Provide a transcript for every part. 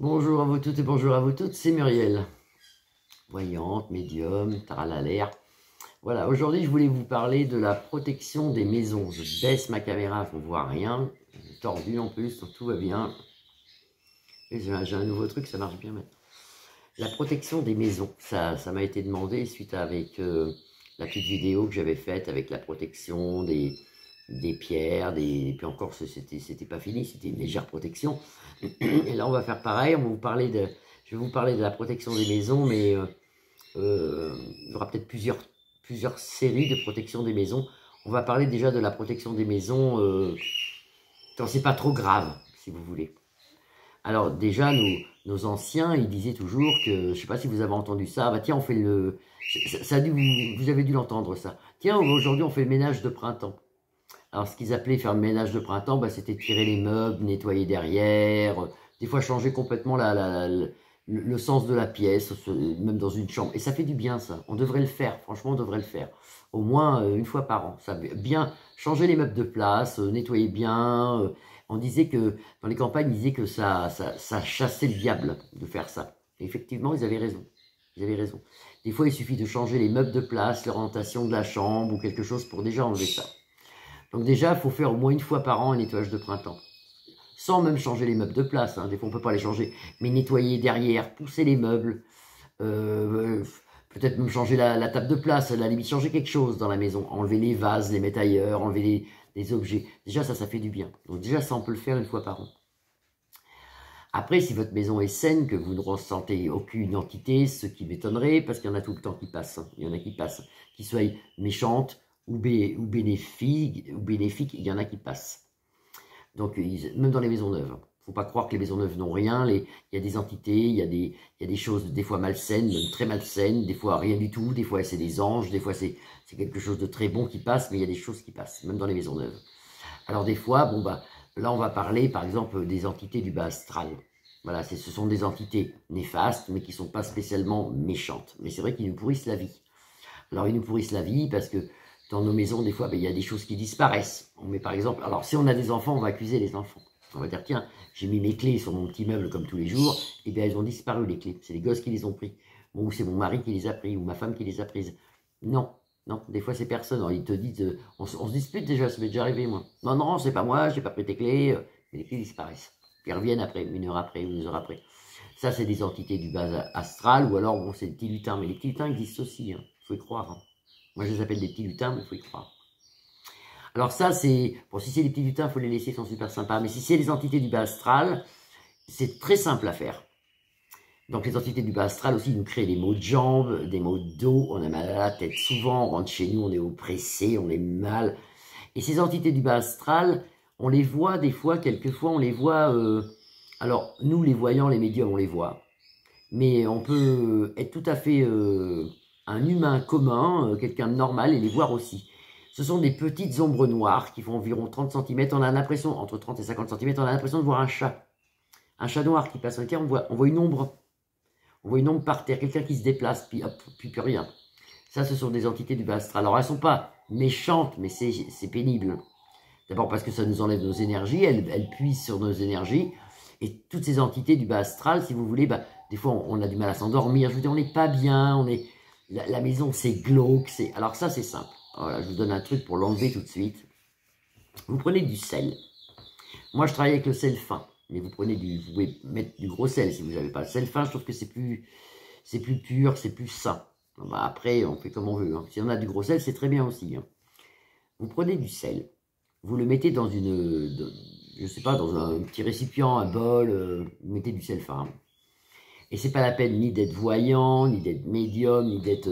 Bonjour à vous toutes et bonjour à vous toutes, c'est Muriel. Voyante, médium, taralalaire. Voilà, aujourd'hui je voulais vous parler de la protection des maisons. Je baisse ma caméra, on ne voit rien. Tordu en plus, donc tout va bien. Et j'ai un nouveau truc, ça marche bien maintenant. La protection des maisons, ça m'a été demandé suite avec la petite vidéo que j'avais faite avec la protection des pierres, et puis encore c'était pas fini, c'était une légère protection. Et là on va faire pareil, je vais vous parler de la protection des maisons, mais il y aura peut-être plusieurs séries de protection des maisons. On va parler déjà de la protection des maisons quand c'est pas trop grave, si vous voulez. Alors déjà, nos anciens, ils disaient toujours que, je sais pas si vous avez entendu ça, bah tiens, on fait vous avez dû l'entendre ça. Tiens, aujourd'hui on fait le ménage de printemps. Alors ce qu'ils appelaient faire le ménage de printemps, bah, c'était tirer les meubles, nettoyer derrière, des fois changer complètement le sens de la pièce, même dans une chambre. Et ça fait du bien ça, on devrait le faire, franchement on devrait le faire. Au moins une fois par an. Ça, bien changer les meubles de place, nettoyer bien. On disait que, dans les campagnes, ils disaient que ça chassait le diable de faire ça. Et effectivement, ils avaient raison. Ils avaient raison. Des fois, il suffit de changer les meubles de place, l'orientation de la chambre ou quelque chose pour déjà enlever ça. Donc déjà, il faut faire au moins une fois par an un nettoyage de printemps. Sans même changer les meubles de place, hein. Des fois on ne peut pas les changer. Mais nettoyer derrière, pousser les meubles, peut-être même changer la table de place, à la limite changer quelque chose dans la maison. Enlever les vases, les mettre ailleurs, enlever les objets. Déjà ça fait du bien. Donc déjà ça on peut le faire une fois par an. Après, si votre maison est saine, que vous ne ressentez aucune entité, ce qui m'étonnerait, parce qu'il y en a tout le temps qui passent. Hein. Il y en a qui passent, qui soient méchantes ou bénéfiques, il y en a qui passent. Donc, même dans les maisons neuves. Il ne faut pas croire que les maisons neuves n'ont rien. Il y a des entités, il y a des choses des fois malsaines, même très malsaines, des fois rien du tout, des fois c'est des anges, des fois c'est quelque chose de très bon qui passe, mais il y a des choses qui passent, même dans les maisons neuves. Alors des fois, bon bah, là on va parler par exemple des entités du bas astral. Voilà, ce sont des entités néfastes, mais qui ne sont pas spécialement méchantes. Mais c'est vrai qu'ils nous pourrissent la vie. Alors ils nous pourrissent la vie parce que dans nos maisons, des fois, il y a des choses qui disparaissent. On met par exemple, alors si on a des enfants, on va accuser les enfants. On va dire, tiens, j'ai mis mes clés sur mon petit meuble comme tous les jours, et bien elles ont disparu les clés. C'est les gosses qui les ont pris. Bon, ou c'est mon mari qui les a pris, ou ma femme qui les a prises. Non, non, des fois c'est personne. Alors, ils te disent, on se dispute déjà, ça m'est déjà arrivé moi. Non, non, c'est pas moi, j'ai pas pris tes clés, mais les clés disparaissent. Puis ils reviennent après, 1 heure après, ou 2 heures après. Ça, c'est des entités du bas astral, ou alors, bon, c'est des petits lutins. Mais les petits lutins existent aussi, hein. Faut y croire. Hein. Moi, je les appelle des petits lutins, mais il faut y croire. Alors ça, c'est... Bon, si c'est des petits lutins, il faut les laisser, ils sont super sympas. Mais si c'est les entités du bas astral, c'est très simple à faire. Donc les entités du bas astral aussi nous créent des maux de jambes, des maux de dos, on a mal à la tête souvent, on rentre chez nous, on est oppressé, on est mal. Et ces entités du bas astral, on les voit des fois, quelquefois, on les voit... alors, nous, les voyants, les médiums, on les voit. Mais on peut être tout à fait un humain commun, quelqu'un de normal, et les voir aussi. Ce sont des petites ombres noires qui font environ 30 cm. On a l'impression, entre 30 et 50 cm, on a l'impression de voir un chat. Un chat noir qui passe sur le terre, on voit une ombre. On voit une ombre par terre, quelqu'un qui se déplace, puis hop, puis plus rien. Ça, ce sont des entités du bas astral. Alors, elles ne sont pas méchantes, mais c'est pénible. D'abord parce que ça nous enlève nos énergies, elles puisent sur nos énergies. Et toutes ces entités du bas astral, si vous voulez, bah, des fois on a du mal à s'endormir. Je vous dis, on n'est pas bien, la maison c'est glauque. Alors ça c'est simple. Voilà, je vous donne un truc pour l'enlever tout de suite. Vous prenez du sel. Moi je travaille avec le sel fin. Mais vous pouvez mettre du gros sel si vous n'avez pas. Le sel fin, je trouve que c'est plus pur, c'est plus sain. Bah, après, on fait comme on veut. Hein. Si on a du gros sel, c'est très bien aussi. Hein. Vous prenez du sel. Vous le mettez dans je sais pas, dans un petit récipient, un bol, vous mettez du sel fin. Et c'est pas la peine ni d'être voyant, ni d'être médium, ni d'être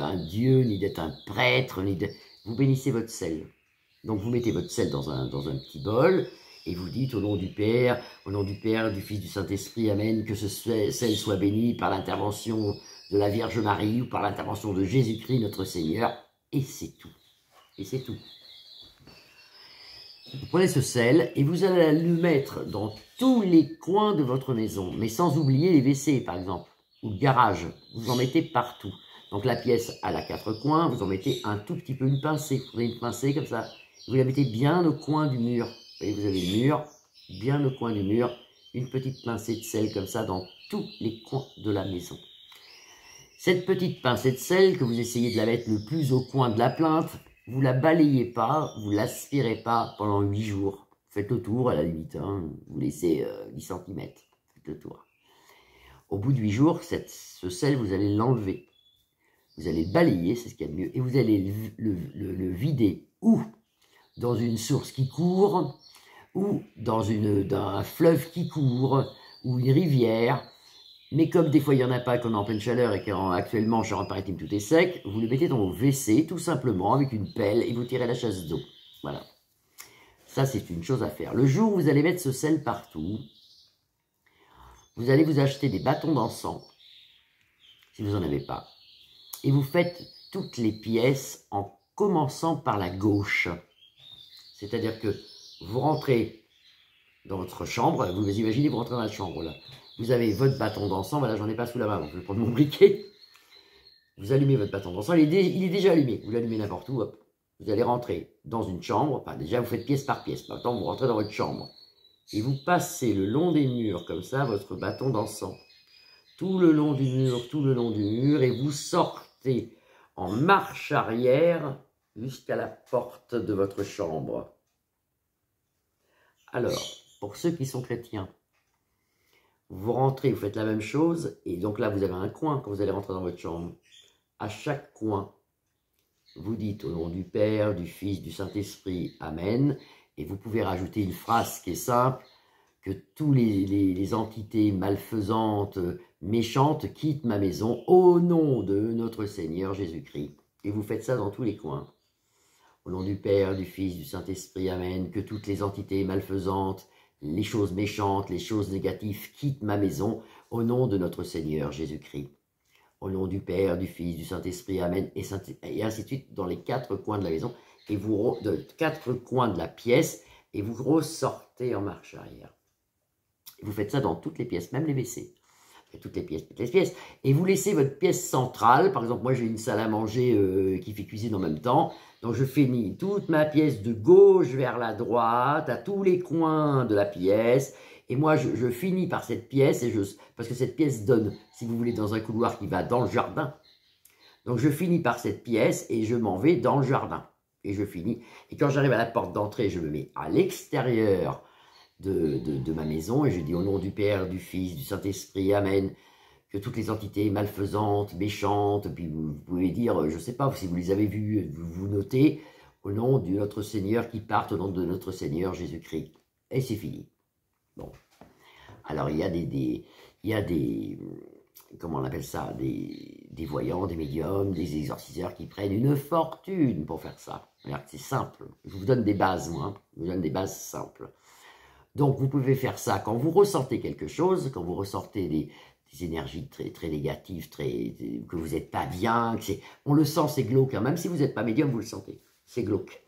un dieu, ni d'être un prêtre, vous bénissez votre sel. Donc vous mettez votre sel dans un petit bol, et vous dites au nom du Père, du Fils, du Saint-Esprit, Amen, que ce sel soit béni par l'intervention de la Vierge Marie, ou par l'intervention de Jésus-Christ notre Seigneur, et c'est tout. Et c'est tout. Vous prenez ce sel et vous allez le mettre dans tous les coins de votre maison, mais sans oublier les WC par exemple, ou le garage. Vous en mettez partout. Donc la pièce à la 4 coins, vous en mettez un tout petit peu, une pincée. Vous prenez une pincée comme ça, vous la mettez bien au coin du mur. Vous voyez, vous avez le mur, bien au coin du mur, une petite pincée de sel comme ça dans tous les coins de la maison. Cette petite pincée de sel, que vous essayez de la mettre le plus au coin de la plinthe, vous la balayez pas, vous l'aspirez pas pendant 8 jours. Faites le tour à la limite, hein, vous laissez 10 cm, faites le tour. Au bout de 8 jours, ce sel, vous allez l'enlever. Vous allez le balayer, c'est ce qu'il y a de mieux, et vous allez le vider ou dans une source qui court, ou dans un fleuve qui court, ou une rivière. Mais comme des fois il n'y en a pas, qu'on est en pleine chaleur et qu'actuellement en Charente-Maritime tout est sec, vous le mettez dans vos WC tout simplement avec une pelle et vous tirez la chasse d'eau. Voilà. Ça c'est une chose à faire. Le jour où vous allez mettre ce sel partout, vous allez vous acheter des bâtons d'encens, si vous n'en avez pas. Et vous faites toutes les pièces en commençant par la gauche. C'est-à-dire que vous rentrez dans votre chambre, vous imaginez, vous rentrez dans la chambre là. Vous avez votre bâton d'encens, voilà, j'en ai pas sous la main, donc je vais prendre mon briquet. Vous allumez votre bâton d'encens, il est déjà allumé, vous l'allumez n'importe où, hop. Vous allez rentrer dans une chambre, enfin déjà vous faites pièce par pièce, maintenant vous rentrez dans votre chambre. Et vous passez le long des murs, comme ça, votre bâton d'encens. Tout le long du mur, et vous sortez en marche arrière jusqu'à la porte de votre chambre. Alors, pour ceux qui sont chrétiens, vous rentrez, vous faites la même chose, et donc là vous avez un coin quand vous allez rentrer dans votre chambre. À chaque coin, vous dites au nom du Père, du Fils, du Saint-Esprit, Amen, et vous pouvez rajouter une phrase qui est simple, que tous les entités malfaisantes, méchantes quittent ma maison au nom de notre Seigneur Jésus-Christ. Et vous faites ça dans tous les coins. Au nom du Père, du Fils, du Saint-Esprit, Amen, que toutes les entités malfaisantes, les choses méchantes, les choses négatives quittent ma maison au nom de notre Seigneur Jésus-Christ. Au nom du Père, du Fils, du Saint-Esprit, Amen, et ainsi de suite dans les 4 coins de la maison, et de 4 coins de la pièce, et vous ressortez en marche arrière. Et vous faites ça dans toutes les pièces, même les WC. Toutes les pièces, et vous laissez votre pièce centrale. Par exemple, moi j'ai une salle à manger qui fait cuisine en même temps, donc je finis toute ma pièce de gauche vers la droite, à tous les coins de la pièce, et moi je finis par cette pièce, parce que cette pièce donne, si vous voulez, dans un couloir qui va dans le jardin. Donc je finis par cette pièce, et je m'en vais dans le jardin, et je finis, et quand j'arrive à la porte d'entrée, je me mets à l'extérieur de ma maison, et je dis au nom du Père, du Fils, du Saint-Esprit, Amen, que toutes les entités malfaisantes, méchantes, puis vous pouvez dire, je ne sais pas si vous les avez vues, vous notez, au nom de notre Seigneur, qui partent au nom de notre Seigneur Jésus-Christ. Et c'est fini. Bon. Alors il y a des comment on appelle ça, des voyants, des médiums, des exorciseurs qui prennent une fortune pour faire ça. C'est simple. Je vous donne des bases, moi, hein. Je vous donne des bases simples. Donc, vous pouvez faire ça quand vous ressentez quelque chose, quand vous ressentez des énergies très négatives, que vous n'êtes pas bien, on le sent, c'est glauque. Hein. Même si vous n'êtes pas médium, vous le sentez. C'est glauque.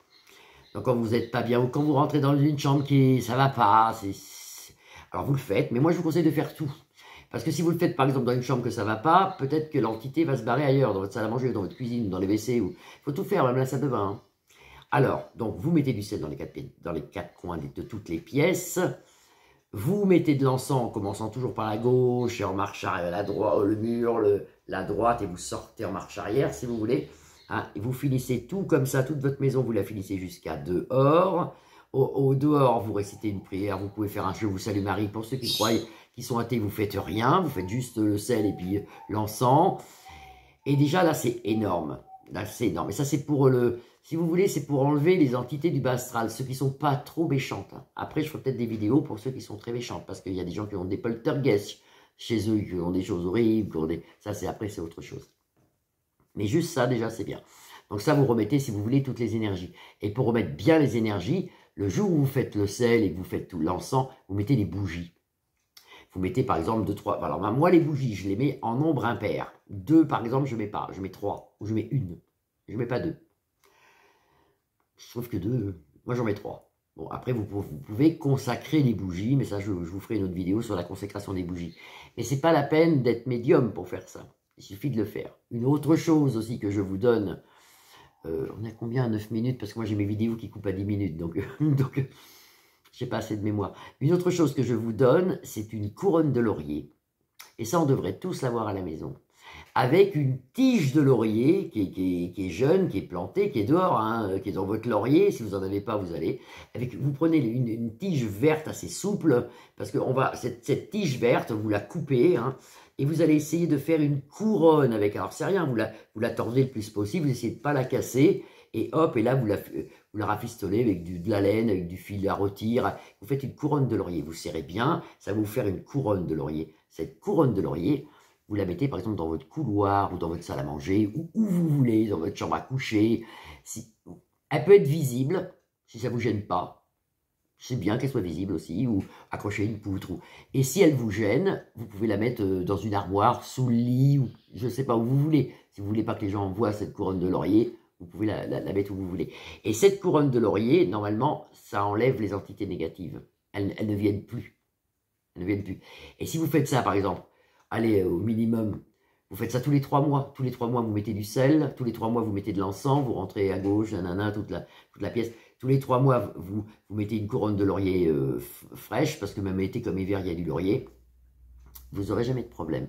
Donc, quand vous n'êtes pas bien ou quand vous rentrez dans une chambre ça ne va pas, alors vous le faites. Mais moi, je vous conseille de faire tout. Parce que si vous le faites, par exemple, dans une chambre que ça ne va pas, peut-être que l'entité va se barrer ailleurs, dans votre salle à manger, dans votre cuisine, dans les WC. Il faut tout faire, même la salle de bain. Hein. Alors, donc, vous mettez du sel dans les 4 coins de toutes les pièces. Vous mettez de l'encens en commençant toujours par la gauche et en marche arrière, la droite, le mur, la droite, et vous sortez en marche arrière, si vous voulez. Hein, et vous finissez tout comme ça, toute votre maison, vous la finissez jusqu'à dehors. Au dehors, vous récitez une prière, vous pouvez faire un Je vous salue Marie. Pour ceux qui croient, qui sont athées, vous faites rien, vous faites juste le sel et puis l'encens. Et déjà, là, c'est énorme. Là, c'est énorme. Et ça, c'est pour si vous voulez, c'est pour enlever les entités du bas astral, ceux qui ne sont pas trop méchantes. Après, je ferai peut-être des vidéos pour ceux qui sont très méchantes, parce qu'il y a des gens qui ont des poltergeists chez eux, qui ont des choses horribles, ça, après, c'est autre chose. Mais juste ça, déjà, c'est bien. Donc ça, vous remettez, si vous voulez, toutes les énergies. Et pour remettre bien les énergies, le jour où vous faites le sel et que vous faites tout l'encens, vous mettez les bougies. Vous mettez, par exemple, 2, 3... Alors, moi, les bougies, je les mets en nombre impair. 2, par exemple, je ne mets pas. Je mets 3, ou je mets 1. Je ne mets pas 2. Je trouve que 2, moi j'en mets 3. Bon, après vous pouvez consacrer les bougies, mais ça je vous ferai une autre vidéo sur la consécration des bougies. Mais c'est pas la peine d'être médium pour faire ça. Il suffit de le faire. Une autre chose aussi que je vous donne, on a combien, 9 minutes, parce que moi j'ai mes vidéos qui coupent à 10 minutes, donc j'ai pas assez de mémoire. Une autre chose que je vous donne, c'est une couronne de laurier. Et ça, on devrait tous l'avoir à la maison. Avec une tige de laurier qui est jeune, qui est plantée, qui est dehors, hein, qui est dans votre laurier. Si vous n'en avez pas, vous allez. Vous prenez une tige verte assez souple, parce que cette tige verte, vous la coupez, hein, et vous allez essayer de faire une couronne avec. Alors, c'est rien, vous la tordez le plus possible, vous essayez de ne pas la casser, et hop, et là, vous la rafistolez avec de la laine, avec du fil à rôtir. Vous faites une couronne de laurier. Vous serrez bien, ça va vous faire une couronne de laurier. Cette couronne de laurier, vous la mettez par exemple dans votre couloir ou dans votre salle à manger ou où vous voulez, dans votre chambre à coucher. Elle peut être visible, si ça ne vous gêne pas. C'est bien qu'elle soit visible aussi, ou accrocher une poutre. Et si elle vous gêne, vous pouvez la mettre dans une armoire, sous le lit, ou je ne sais pas où vous voulez. Si vous ne voulez pas que les gens voient cette couronne de laurier, vous pouvez la mettre où vous voulez. Et cette couronne de laurier, normalement, ça enlève les entités négatives. Elles ne viennent plus. Elles ne viennent plus. Et si vous faites ça, par exemple, allez, au minimum, vous faites ça tous les 3 mois. Tous les 3 mois, vous mettez du sel. Tous les 3 mois, vous mettez de l'encens. Vous rentrez à gauche, nanana, toute la pièce. Tous les 3 mois, vous mettez une couronne de laurier fraîche, parce que même été comme hiver, il y a du laurier. Vous n'aurez jamais de problème.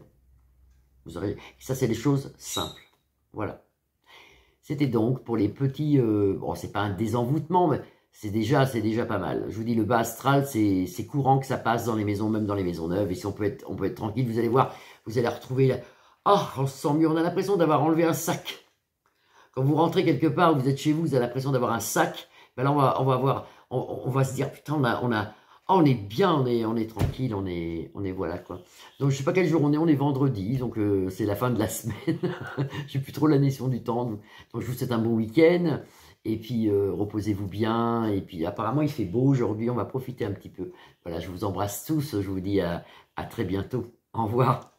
Ça, c'est des choses simples. Voilà. C'était donc pour les petits... bon, c'est pas un désenvoûtement, mais c'est déjà pas mal. Je vous dis, le bas astral, c'est courant que ça passe dans les maisons, même dans les maisons neuves. Et si on peut être tranquille, vous allez voir, vous allez retrouver... Oh, on se sent mieux, on a l'impression d'avoir enlevé un sac. Quand vous rentrez quelque part, vous êtes chez vous, vous avez l'impression d'avoir un sac. Ben là, on va se dire, putain, on est bien, on est tranquille, on est voilà quoi. Donc je sais pas quel jour on est vendredi, donc c'est la fin de la semaine. J'ai plus trop la notion du temps, donc je vous souhaite un bon week-end. Et puis reposez-vous bien. Et puis apparemment il fait beau aujourd'hui, on va profiter un petit peu. Voilà, je vous embrasse tous, je vous dis à très bientôt. Au revoir.